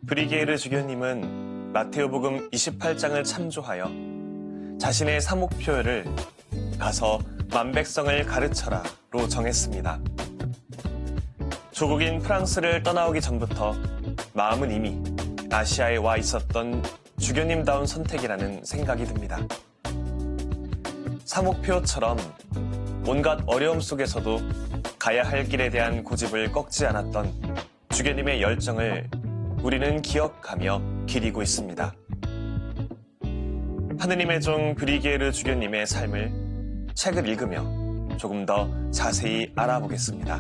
브리게르 주교님은 마테오복음 28장을 참조하여 자신의 사목표를 가서 만백성을 가르쳐라로 정했습니다. 조국인 프랑스를 떠나오기 전부터 마음은 이미 아시아에 와 있었던 주교님다운 선택이라는 생각이 듭니다. 사목표처럼 온갖 어려움 속에서도 가야 할 길에 대한 고집을 꺾지 않았던 주교님의 열정을 우리는 기억하며 기리고 있습니다. 하느님의 종 브리게르 주교님의 삶을 책을 읽으며 조금 더 자세히 알아보겠습니다.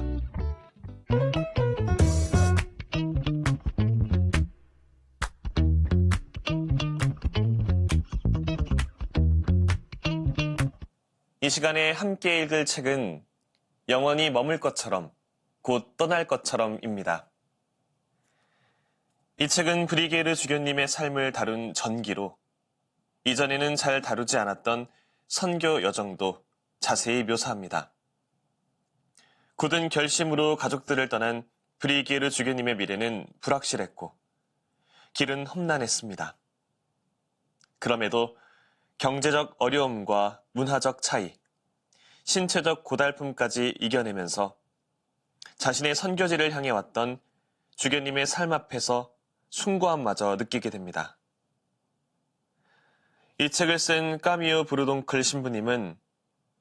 이 시간에 함께 읽을 책은 영원히 머물 것처럼 곧 떠날 것처럼입니다. 이 책은 브리게르 주교님의 삶을 다룬 전기로 이전에는 잘 다루지 않았던 선교 여정도 자세히 묘사합니다. 굳은 결심으로 가족들을 떠난 브리게르 주교님의 미래는 불확실했고 길은 험난했습니다. 그럼에도 경제적 어려움과 문화적 차이, 신체적 고달픔까지 이겨내면서 자신의 선교지를 향해 왔던 주교님의 삶 앞에서 숭고함마저 느끼게 됩니다. 이 책을 쓴 까미오 브루동클 신부님은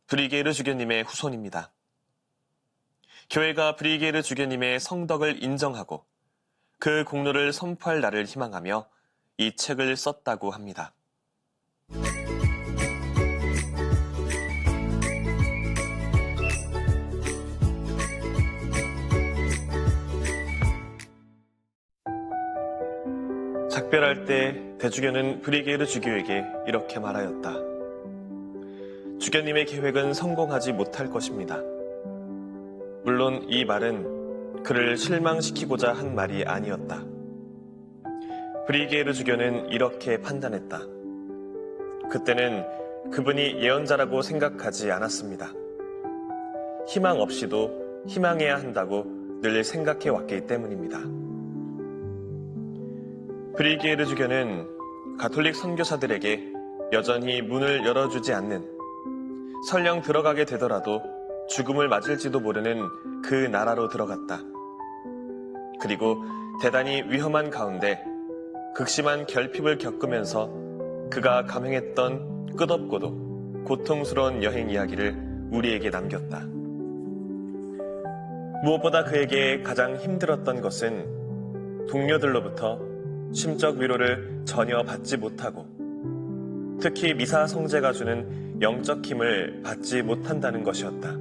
브리게르 주교님의 후손입니다. 교회가 브리게르 주교님의 성덕을 인정하고 그 공로를 선포할 날을 희망하며 이 책을 썼다고 합니다. 작별할 때 대주교는 브리게르 주교에게 이렇게 말하였다. 주교님의 계획은 성공하지 못할 것입니다. 물론 이 말은 그를 실망시키고자 한 말이 아니었다. 브리게르 주교는 이렇게 판단했다. 그때는 그분이 예언자라고 생각하지 않았습니다. 희망 없이도 희망해야 한다고 늘 생각해 왔기 때문입니다. 브리게르 주교는 가톨릭 선교사들에게 여전히 문을 열어주지 않는, 설령 들어가게 되더라도 죽음을 맞을지도 모르는 그 나라로 들어갔다. 그리고 대단히 위험한 가운데 극심한 결핍을 겪으면서 그가 감행했던 끝없고도 고통스러운 여행 이야기를 우리에게 남겼다. 무엇보다 그에게 가장 힘들었던 것은 동료들로부터 심적 위로를 전혀 받지 못하고 특히 미사 성제가 주는 영적 힘을 받지 못한다는 것이었다.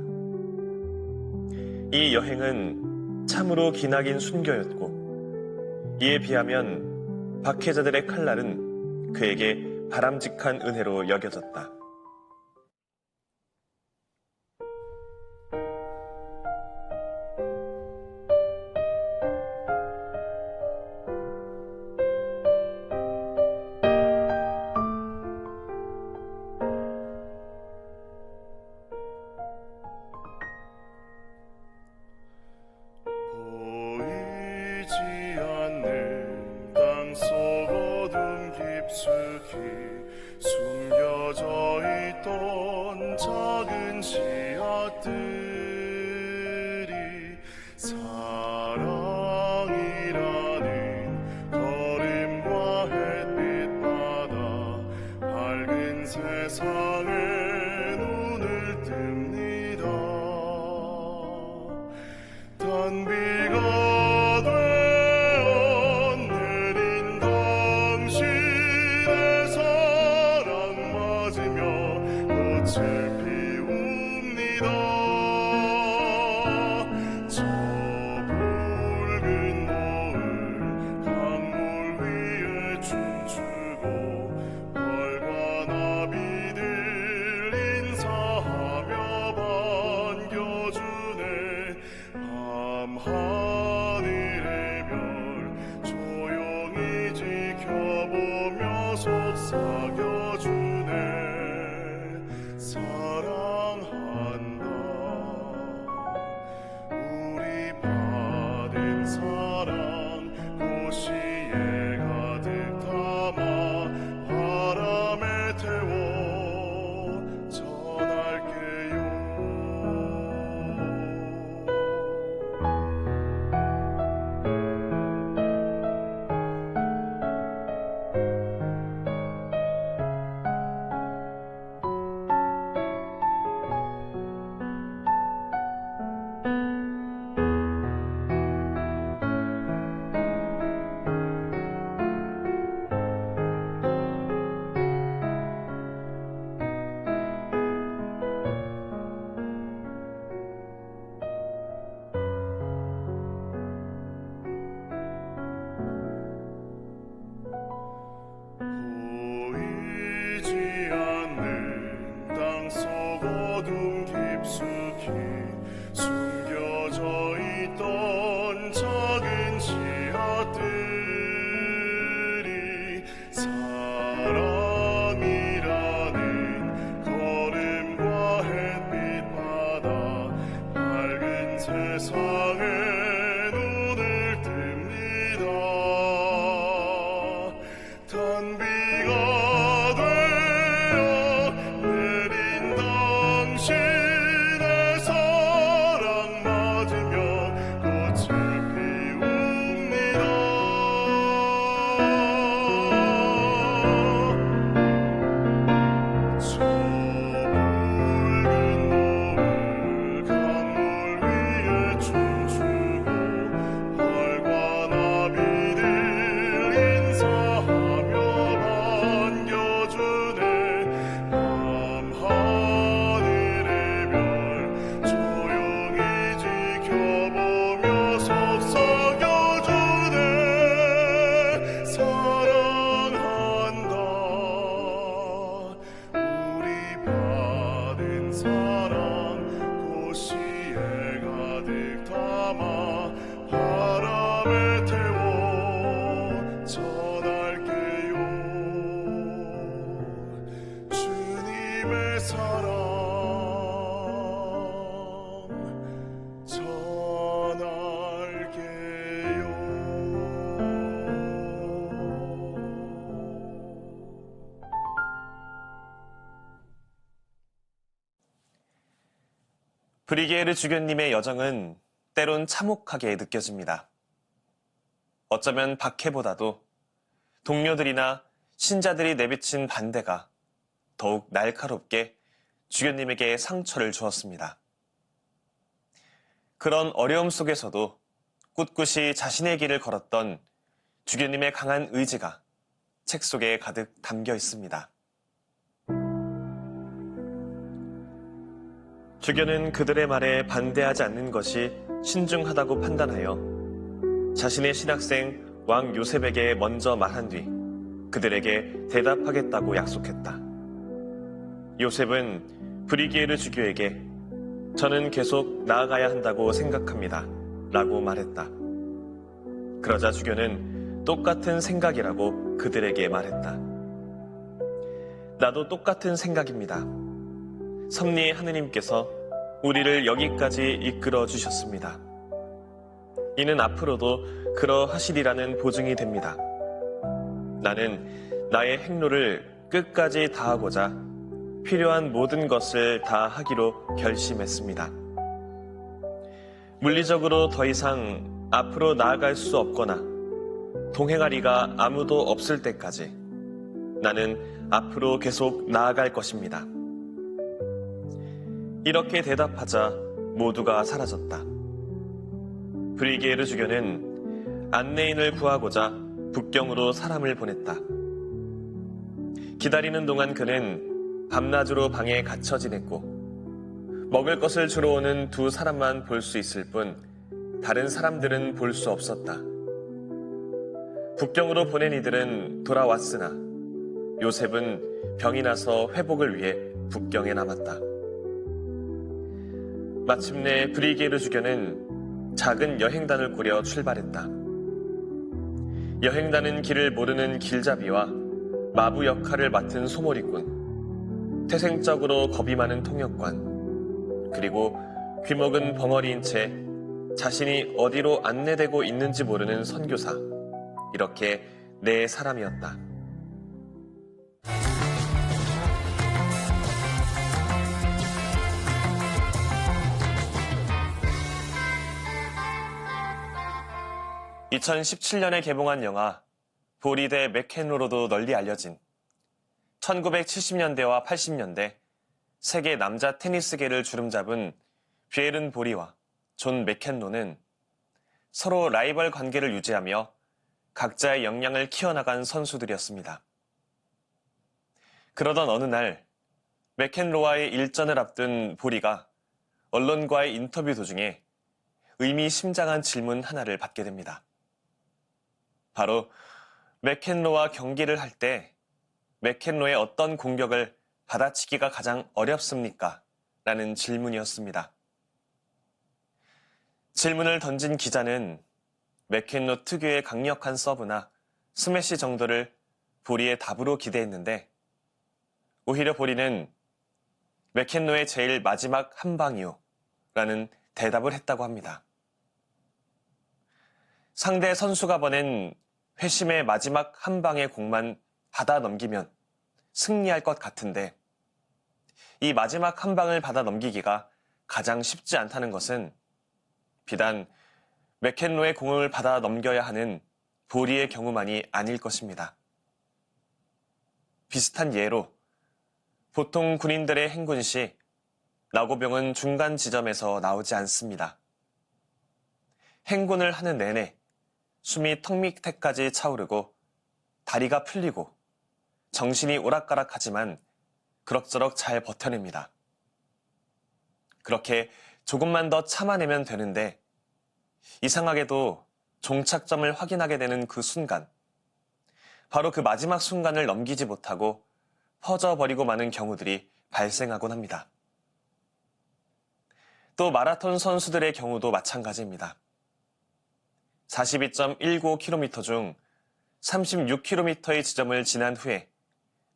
이 여행은 참으로 기나긴 순교였고 이에 비하면 박해자들의 칼날은 그에게 바람직한 은혜로 여겨졌다. 꽃을 피웁니다. 작은 씨앗들이 사랑이라는 걸음과 햇빛 받아 밝은 세상에 눈을 뜹니다. 단비가 되어 내린 당신의 사랑 맞으며 꽃을 피웁니다. 저 붉은 노을 강물 위에 춤추고 별과 나비들 인사하며 반겨주네. 밤하늘의 별 조용히 지켜보며 속삭여주네. 사랑한다. 우리 받은 사랑 고시에 가득 담아 바람에 태워 전할게요. 주님의 사랑 전할게요. 브리게르 주교님의 여정은 때론 참혹하게 느껴집니다. 어쩌면 박해보다도 동료들이나 신자들이 내비친 반대가 더욱 날카롭게 주교님에게 상처를 주었습니다. 그런 어려움 속에서도 꿋꿋이 자신의 길을 걸었던 주교님의 강한 의지가 책 속에 가득 담겨 있습니다. 주교는 그들의 말에 반대하지 않는 것이 신중하다고 판단하여 자신의 신학생 왕 요셉에게 먼저 말한 뒤 그들에게 대답하겠다고 약속했다. 요셉은 브리게르 주교에게 저는 계속 나아가야 한다고 생각합니다 라고 말했다. 그러자 주교는 똑같은 생각이라고 그들에게 말했다. 나도 똑같은 생각입니다. 섭리의 하느님께서 우리를 여기까지 이끌어 주셨습니다. 이는 앞으로도 그러하시리라는 보증이 됩니다. 나는 나의 행로를 끝까지 다하고자 필요한 모든 것을 다 하기로 결심했습니다. 물리적으로 더 이상 앞으로 나아갈 수 없거나 동행할 이가 아무도 없을 때까지 나는 앞으로 계속 나아갈 것입니다. 이렇게 대답하자 모두가 사라졌다. 브리게르 주교는 안내인을 구하고자 북경으로 사람을 보냈다. 기다리는 동안 그는 밤낮으로 방에 갇혀 지냈고 먹을 것을 주러 오는 두 사람만 볼 수 있을 뿐 다른 사람들은 볼 수 없었다. 북경으로 보낸 이들은 돌아왔으나 요셉은 병이 나서 회복을 위해 북경에 남았다. 마침내 브리게르 주교는 작은 여행단을 꾸려 출발했다. 여행단은 길을 모르는 길잡이와 마부 역할을 맡은 소몰이꾼, 태생적으로 겁이 많은 통역관, 그리고 귀먹은 벙어리인 채 자신이 어디로 안내되고 있는지 모르는 선교사, 이렇게 네 사람이었다. (2017년에) 개봉한 영화 보리 대 맥켄로로도 널리 알려진 1970년대와 80년대 세계 남자 테니스계를 주름잡은 뷰에른 보리와 존 맥켄로는 서로 라이벌 관계를 유지하며 각자의 역량을 키워나간 선수들이었습니다. 그러던 어느 날 맥켄로와의 일전을 앞둔 보리가 언론과의 인터뷰 도중에 의미심장한 질문 하나를 받게 됩니다. 바로 맥켄로와 경기를 할 때 맥켄로의 어떤 공격을 받아치기가 가장 어렵습니까? 라는 질문이었습니다. 질문을 던진 기자는 맥켄로 특유의 강력한 서브나 스매시 정도를 보리의 답으로 기대했는데 오히려 보리는 맥켄로의 제일 마지막 한 방이요 라는 대답을 했다고 합니다. 상대 선수가 보낸 회심의 마지막 한 방의 공만 받아 넘기면 승리할 것 같은데 이 마지막 한 방을 받아 넘기기가 가장 쉽지 않다는 것은 비단 맥켄로의 공을 받아 넘겨야 하는 보리의 경우만이 아닐 것입니다. 비슷한 예로 보통 군인들의 행군 시 나고병은 중간 지점에서 나오지 않습니다. 행군을 하는 내내 숨이 턱 밑에까지 차오르고 다리가 풀리고 정신이 오락가락하지만 그럭저럭 잘 버텨냅니다. 그렇게 조금만 더 참아내면 되는데 이상하게도 종착점을 확인하게 되는 그 순간, 바로 그 마지막 순간을 넘기지 못하고 퍼져버리고 마는 경우들이 발생하곤 합니다. 또 마라톤 선수들의 경우도 마찬가지입니다. 42.195km 중 36km의 지점을 지난 후에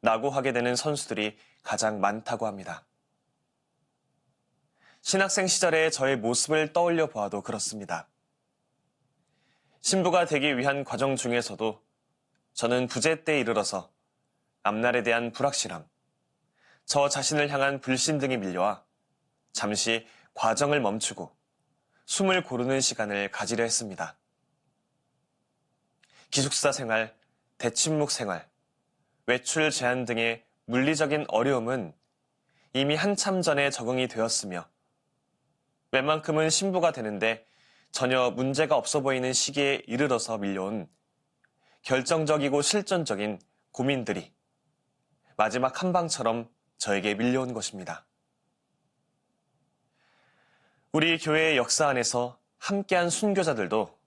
낙오하게 되는 선수들이 가장 많다고 합니다. 신학생 시절의 저의 모습을 떠올려 보아도 그렇습니다. 신부가 되기 위한 과정 중에서도 저는 부재 때에 이르러서 앞날에 대한 불확실함, 저 자신을 향한 불신 등이 밀려와 잠시 과정을 멈추고 숨을 고르는 시간을 가지려 했습니다. 기숙사 생활, 대침묵 생활, 외출 제한 등의 물리적인 어려움은 이미 한참 전에 적응이 되었으며 웬만큼은 신부가 되는데 전혀 문제가 없어 보이는 시기에 이르러서 밀려온 결정적이고 실존적인 고민들이 마지막 한 방처럼 저에게 밀려온 것입니다. 우리 교회의 역사 안에서 함께한 순교자들도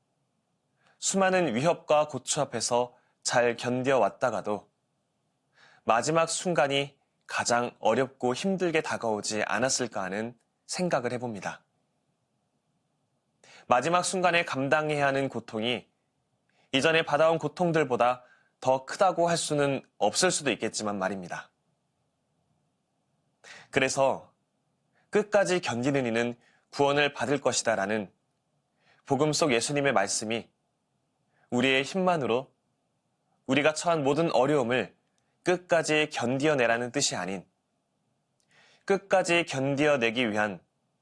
수많은 위협과 고초 앞에서 잘 견뎌왔다가도 마지막 순간이 가장 어렵고 힘들게 다가오지 않았을까 하는 생각을 해봅니다. 마지막 순간에 감당해야 하는 고통이 이전에 받아온 고통들보다 더 크다고 할 수는 없을 수도 있겠지만 말입니다. 그래서 끝까지 견디는 이는 구원을 받을 것이다 라는 복음 속 예수님의 말씀이 우리의 힘만으로 우리가 처한 모든 어려움을 끝까지 견디어내라는 뜻이 아닌 끝까지 견디어내기 위한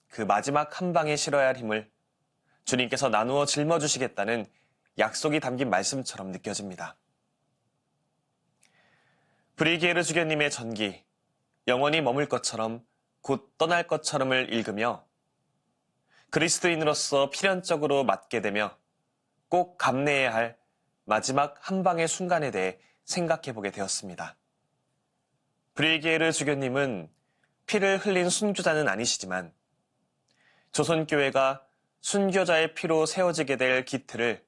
그 마지막 한 방에 실어야 할 힘을 주님께서 나누어 짊어주시겠다는 약속이 담긴 말씀처럼 느껴집니다. 브리기에르 주교님의 전기, 영원히 머물 것처럼 곧 떠날 것처럼을 읽으며 그리스도인으로서 필연적으로 맞게 되며 꼭 감내해야 할 마지막 한 방의 순간에 대해 생각해 보게 되었습니다. 브리기에르 주교님은 피를 흘린 순교자는 아니시지만 조선교회가 순교자의 피로 세워지게 될 기틀을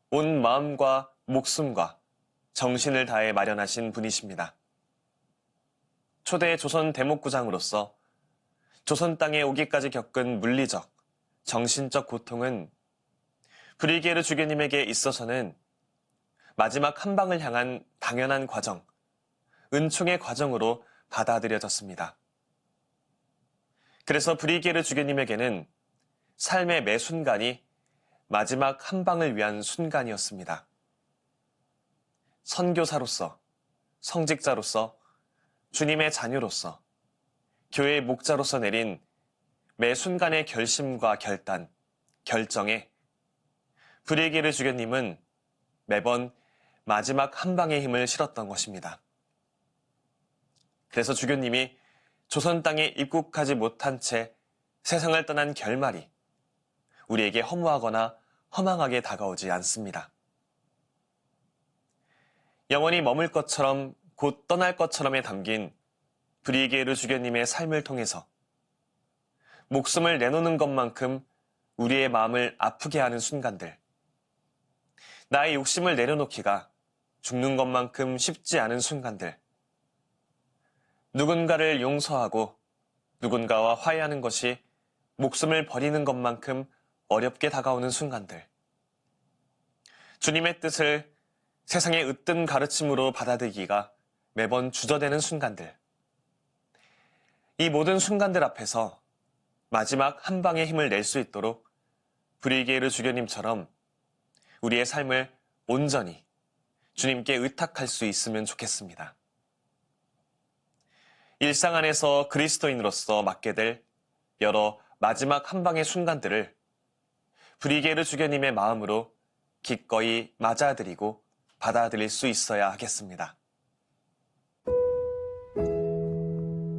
온 마음과 목숨과 정신을 다해 마련하신 분이십니다. 초대 조선 대목구장으로서 조선 땅에 오기까지 겪은 물리적, 정신적 고통은 브리기에르 주교님에게 있어서는 마지막 한 방을 향한 당연한 과정, 은총의 과정으로 받아들여졌습니다. 그래서 브리기에르 주교님에게는 삶의 매 순간이 마지막 한 방을 위한 순간이었습니다. 선교사로서, 성직자로서, 주님의 자녀로서, 교회의 목자로서 내린 매 순간의 결심과 결단, 결정에 브리기에르 주교님은 매번 마지막 한 방의 힘을 실었던 것입니다. 그래서 주교님이 조선 땅에 입국하지 못한 채 세상을 떠난 결말이 우리에게 허무하거나 허망하게 다가오지 않습니다. 영원히 머물 것처럼 곧 떠날 것처럼에 담긴 브리기에르 주교님의 삶을 통해서 목숨을 내놓는 것만큼 우리의 마음을 아프게 하는 순간들, 나의 욕심을 내려놓기가 죽는 것만큼 쉽지 않은 순간들, 누군가를 용서하고 누군가와 화해하는 것이 목숨을 버리는 것만큼 어렵게 다가오는 순간들, 주님의 뜻을 세상의 으뜸 가르침으로 받아들이기가 매번 주저되는 순간들. 이 모든 순간들 앞에서 마지막 한 방의 힘을 낼 수 있도록 브리게르 주교님처럼 우리의 삶을 온전히 주님께 의탁할 수 있으면 좋겠습니다. 일상 안에서 그리스도인으로서 맞게 될 여러 마지막 한 방의 순간들을 브리게르 주교님의 마음으로 기꺼이 맞아들이고 받아들일 수 있어야 하겠습니다.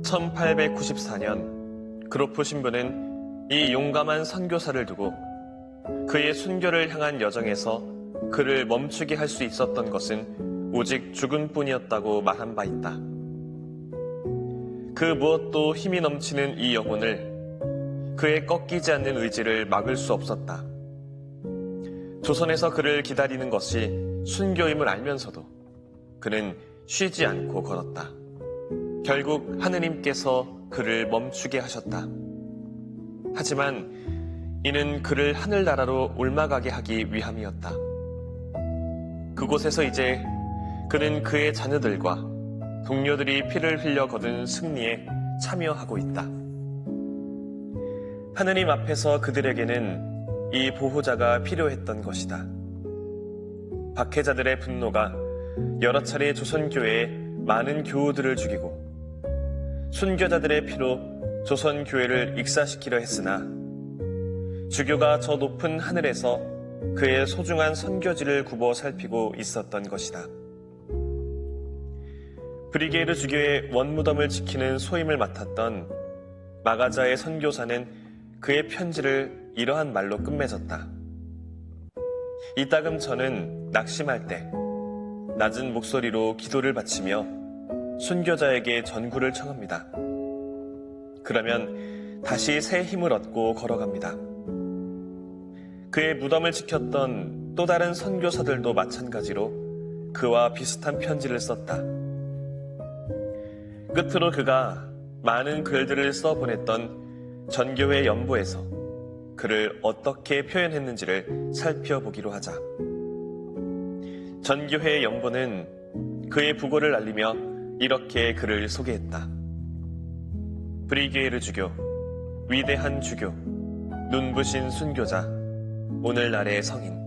1894년 그로프 신부는 이 용감한 선교사를 두고 그의 순교를 향한 여정에서 그를 멈추게 할 수 있었던 것은 오직 죽음뿐이었다고 말한 바 있다. 그 무엇도 힘이 넘치는 이 영혼을 그의 꺾이지 않는 의지를 막을 수 없었다. 조선에서 그를 기다리는 것이 순교임을 알면서도 그는 쉬지 않고 걸었다. 결국 하느님께서 그를 멈추게 하셨다. 하지만 이는 그를 하늘나라로 올라가게 하기 위함이었다. 그곳에서 이제 그는 그의 자녀들과 동료들이 피를 흘려 거둔 승리에 참여하고 있다. 하느님 앞에서 그들에게는 이 보호자가 필요했던 것이다. 박해자들의 분노가 여러 차례 조선교회에 많은 교우들을 죽이고 순교자들의 피로 조선교회를 익사시키려 했으나 주교가 저 높은 하늘에서 그의 소중한 선교지를 굽어 살피고 있었던 것이다. 브리게르 주교의 원무덤을 지키는 소임을 맡았던 마가자의 선교사는 그의 편지를 이러한 말로 끝맺었다. 이따금 저는 낙심할 때 낮은 목소리로 기도를 바치며 순교자에게 전구를 청합니다. 그러면 다시 새 힘을 얻고 걸어갑니다. 그의 무덤을 지켰던 또 다른 선교사들도 마찬가지로 그와 비슷한 편지를 썼다. 끝으로 그가 많은 글들을 써보냈던 전교회 연보에서 그를 어떻게 표현했는지를 살펴보기로 하자. 전교회 연보는 그의 부고를 알리며 이렇게 그를 소개했다. 브리게르 주교, 위대한 주교, 눈부신 순교자, 오늘날의 성인.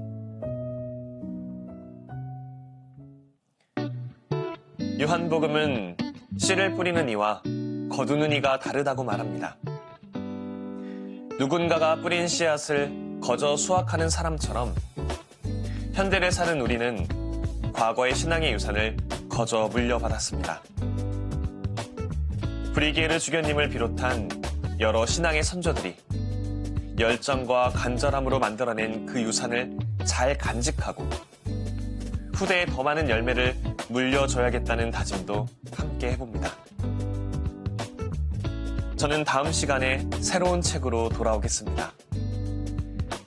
요한복음은 씨를 뿌리는 이와 거두는 이가 다르다고 말합니다. 누군가가 뿌린 씨앗을 거저 수확하는 사람처럼 현대를 사는 우리는 과거의 신앙의 유산을 거저 물려받았습니다. 브리게르 주교님을 비롯한 여러 신앙의 선조들이 열정과 간절함으로 만들어낸 그 유산을 잘 간직하고 후대에 더 많은 열매를 물려줘야겠다는 다짐도 함께 해봅니다. 저는 다음 시간에 새로운 책으로 돌아오겠습니다.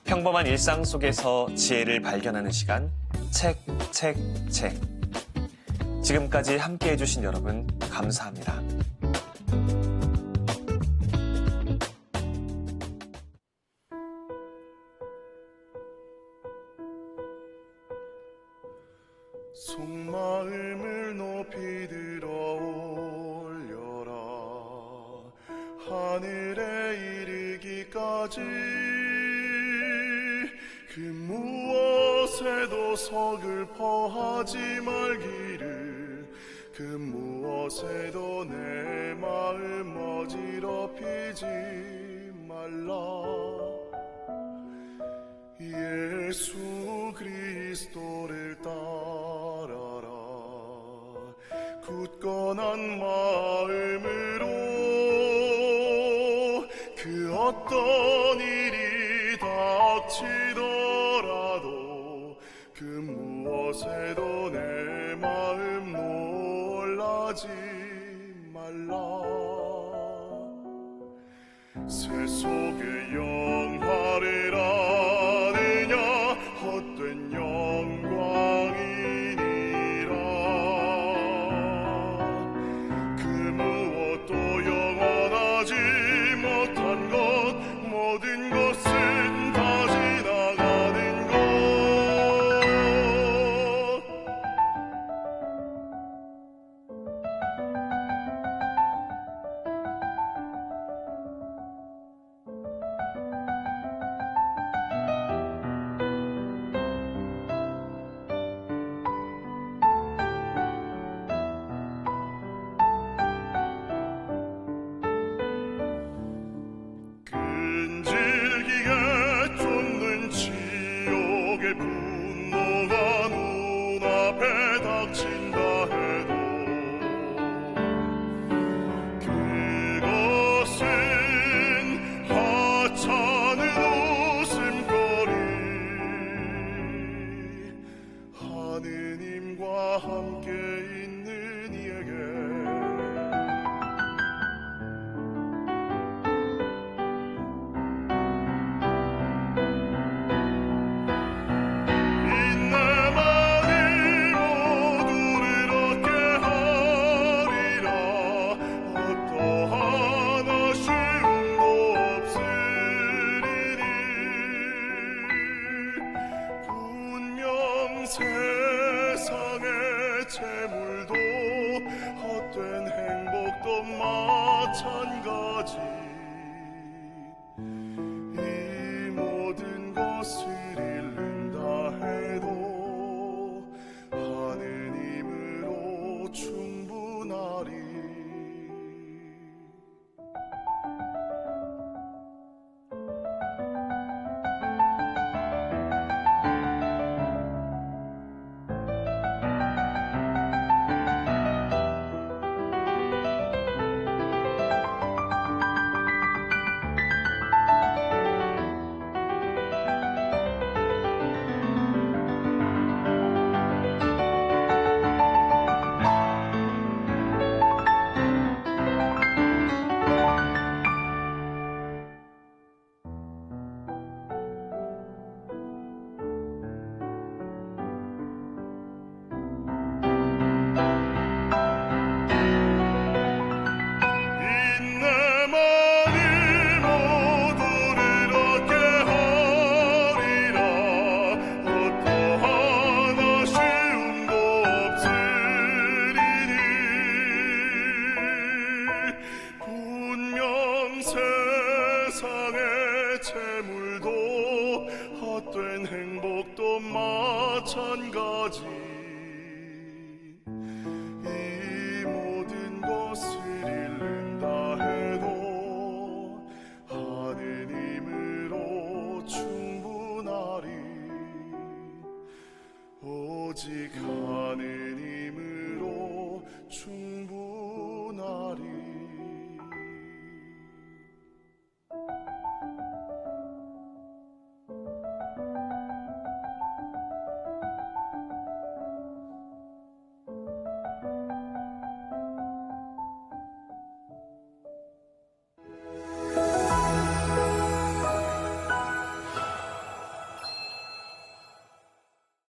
평범한 일상 속에서 지혜를 발견하는 시간, 책. 지금까지 함께 해주신 여러분, 감사합니다. 속마음을 높이 들어 올려라 하늘에 이르기까지 그 무엇에도 서글퍼하지 말기를 그 무엇에도 내 마음 어지럽히지 말라 예수 그리스도를 따라라 굳건한 마음으로 그 어떤 일이 닥치더라도 그 무엇에도 내 마음 놀라지 말라 세속의 영화를 아느냐 헛된 영광이니라 그 무엇도 영원하지 못한 것 모든 것은 다 지나가는 것 왕의 분노가 눈앞에 닥친다 해도 그것은 하찮은 웃음거리 하느님과 함께 있는 이에게 세상의 재물도 헛된 행복도 마찬가지 이 모든 것을 잃는다 해도 하느님으로 충분하리 세상의 재물도 헛된 행복도 마찬가지 이 모든 것을 잃는다 해도 하느님으로 충분하리 오직